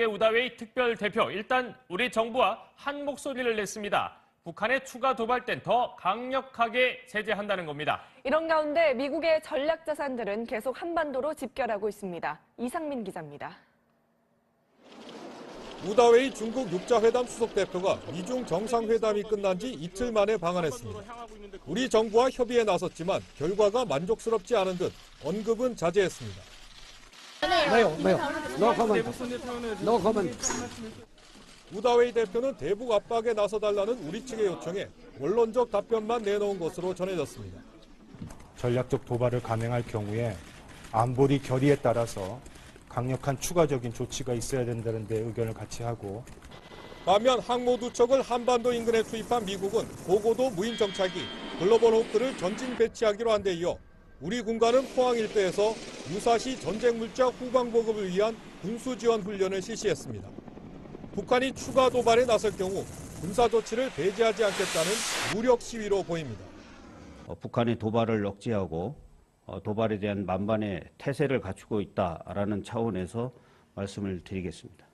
우다웨이 특별대표, 일단 우리 정부와 한 목소리를 냈습니다. 북한의 추가 도발 땐 더 강력하게 제재한다는 겁니다. 이런 가운데 미국의 전략자산들은 계속 한반도로 집결하고 있습니다. 이상민 기자입니다. 우다웨이 중국 육자회담 수석대표가 미중 정상회담이 끝난 지 이틀 만에 방한했습니다. 우리 정부와 협의에 나섰지만 결과가 만족스럽지 않은 듯 언급은 자제했습니다. No comment. 우다웨이 대표는 대북 압박에 나서달라는 우리 측의 요청에 원론적 답변만 내놓은 것으로 전해졌습니다. 전략적 도발을 감행할 경우에 안보리 결의에 따라서 강력한 추가적인 조치가 있어야 된다는 데 의견을 같이 하고, 반면 항모 두 척을 한반도 인근에 투입한 미국은 고고도 무인 정찰기 글로벌 호크를 전진 배치하기로 한 데 이어 우리 군과는 포항 일대에서 유사시 전쟁 물자 후방 보급을 위한 군수 지원 훈련을 실시했습니다. 북한이 추가 도발에 나설 경우 군사 조치를 배제하지 않겠다는 무력 시위로 보입니다. 북한의 도발을 억제하고 도발에 대한 만반의 태세를 갖추고 있다라는 차원에서 말씀을 드리겠습니다.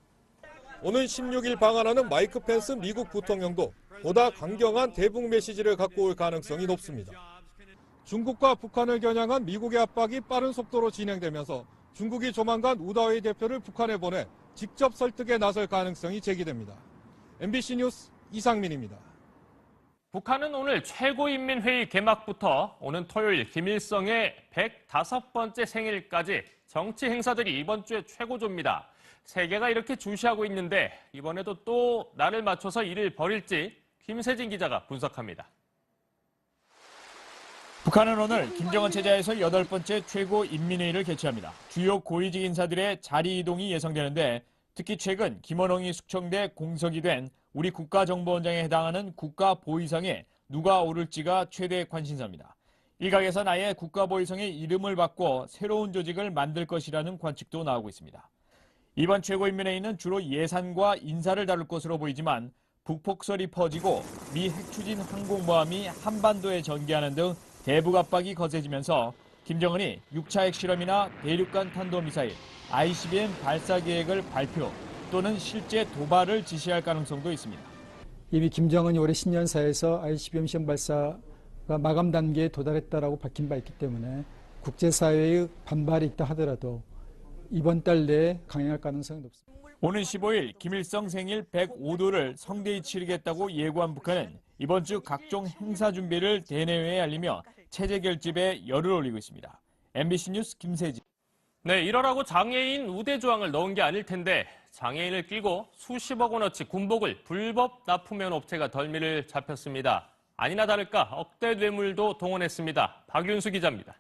오는 16일 방한하는 마이크 펜스 미국 부통령도 보다 강경한 대북 메시지를 갖고 올 가능성이 높습니다. 중국과 북한을 겨냥한 미국의 압박이 빠른 속도로 진행되면서 중국이 조만간 우다웨이 대표를 북한에 보내 직접 설득에 나설 가능성이 제기됩니다. MBC 뉴스 이상민입니다. 북한은 오늘 최고인민회의 개막부터 오는 토요일 김일성의 105번째 생일까지 정치 행사들이 이번 주에 최고조입니다. 세계가 이렇게 주시하고 있는데 이번에도 또 날을 맞춰서 일을 벌일지 김세진 기자가 분석합니다. 북한은 오늘 김정은 체제에서 8번째 최고인민회의를 개최합니다. 주요 고위직 인사들의 자리 이동이 예상되는데 특히 최근 김원홍이 숙청돼 공석이 된 우리 국가정보원장에 해당하는 국가보위성에 누가 오를지가 최대 관심사입니다. 일각에선 아예 국가보위성의 이름을 바꿔 새로운 조직을 만들 것이라는 관측도 나오고 있습니다. 이번 최고인민회의는 주로 예산과 인사를 다룰 것으로 보이지만 북폭설이 퍼지고 미 핵추진 항공모함이 한반도에 전개하는 등 대북 압박이 거세지면서 김정은이 6차 핵실험이나 대륙간 탄도미사일, ICBM 발사 계획을 발표 또는 실제 도발을 지시할 가능성도 있습니다. 이미 김정은이 올해 신년사에서 ICBM 시험 발사가 마감 단계에 도달했다라고 밝힌 바 있기 때문에 국제사회의 반발이 있다 하더라도 이번 달 내에 강행할 가능성이 높습니다. 오는 15일 김일성 생일 105도를 성대히 치르겠다고 예고한 북한은 이번 주 각종 행사 준비를 대내외에 알리며 체제 결집에 열을 올리고 있습니다. MBC 뉴스 김세진. 네, 이러라고 장애인 우대 조항을 넣은 게 아닐 텐데 장애인을 끼고 수십억 원어치 군복을 불법 납품해온 업체가 덜미를 잡혔습니다. 아니나 다를까 억대 뇌물도 동원했습니다. 박윤수 기자입니다.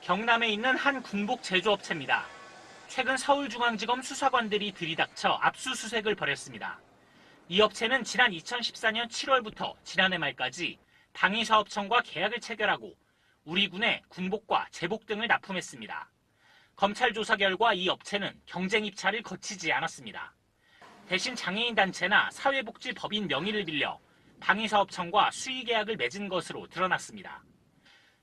경남에 있는 한 군복 제조업체입니다. 최근 서울중앙지검 수사관들이 들이닥쳐 압수수색을 벌였습니다. 이 업체는 지난 2014년 7월부터 지난해 말까지 방위사업청과 계약을 체결하고 우리 군에 군복과 제복 등을 납품했습니다. 검찰 조사 결과 이 업체는 경쟁 입찰을 거치지 않았습니다. 대신 장애인 단체나 사회복지법인 명의를 빌려 방위사업청과 수의계약을 맺은 것으로 드러났습니다.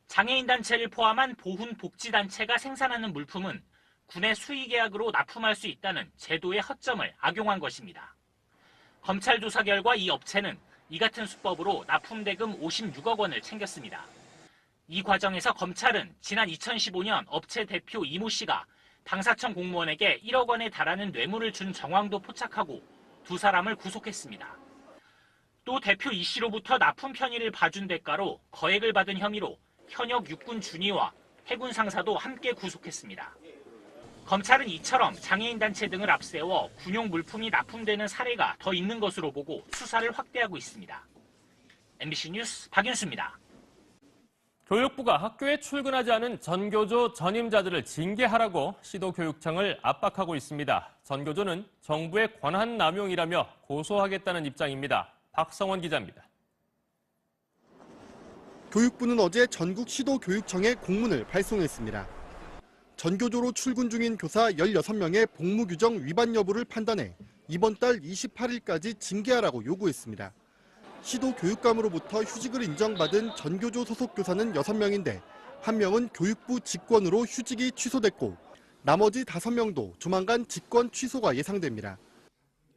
장애인 단체를 포함한 보훈복지단체가 생산하는 물품은 군의 수의계약으로 납품할 수 있다는 제도의 허점을 악용한 것입니다. 검찰 조사 결과 이 업체는 이 같은 수법으로 납품 대금 56억 원을 챙겼습니다. 이 과정에서 검찰은 지난 2015년 업체 대표 이모 씨가 방사청 공무원에게 1억 원에 달하는 뇌물을 준 정황도 포착하고 두 사람을 구속했습니다. 또 대표 이 씨로부터 납품 편의를 봐준 대가로 거액을 받은 혐의로 현역 육군 준위와 해군 상사도 함께 구속했습니다. 검찰은 이처럼 장애인 단체 등을 앞세워 군용 물품이 납품되는 사례가 더 있는 것으로 보고 수사를 확대하고 있습니다. MBC 뉴스 박윤수입니다. 교육부가 학교에 출근하지 않은 전교조 전임자들을 징계하라고 시도교육청을 압박하고 있습니다. 전교조는 정부의 권한 남용이라며 고소하겠다는 입장입니다. 박성원 기자입니다. 교육부는 어제 전국 시도교육청에 공문을 발송했습니다. 전교조로 출근 중인 교사 16명의 복무 규정 위반 여부를 판단해 이번 달 28일까지 징계하라고 요구했습니다. 시도교육감으로부터 휴직을 인정받은 전교조 소속 교사는 6명인데 1명은 교육부 직권으로 휴직이 취소됐고 나머지 5명도 조만간 직권 취소가 예상됩니다.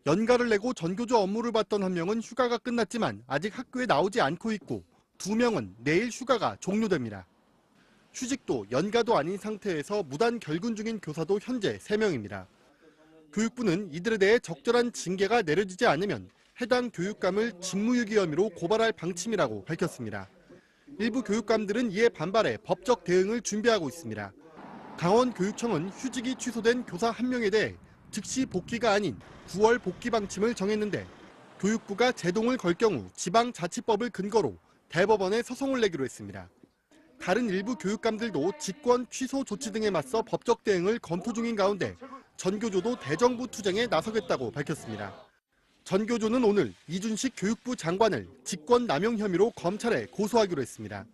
연가를 내고 전교조 업무를 받던 1명은 휴가가 끝났지만 아직 학교에 나오지 않고 있고 2명은 내일 휴가가 종료됩니다. 휴직도 연가도 아닌 상태에서 무단 결근 중인 교사도 현재 3명입니다. 교육부는 이들에 대해 적절한 징계가 내려지지 않으면 해당 교육감을 직무유기 혐의로 고발할 방침이라고 밝혔습니다. 일부 교육감들은 이에 반발해 법적 대응을 준비하고 있습니다. 강원교육청은 휴직이 취소된 교사 1명에 대해 즉시 복귀가 아닌 9월 복귀 방침을 정했는데 교육부가 제동을 걸 경우 지방자치법을 근거로 대법원에 소송을 내기로 했습니다. 다른 일부 교육감들도 직권 취소 조치 등에 맞서 법적 대응을 검토 중인 가운데 전교조도 대정부 투쟁에 나서겠다고 밝혔습니다. 전교조는 오늘 이준식 교육부 장관을 직권 남용 혐의로 검찰에 고소하기로 했습니다.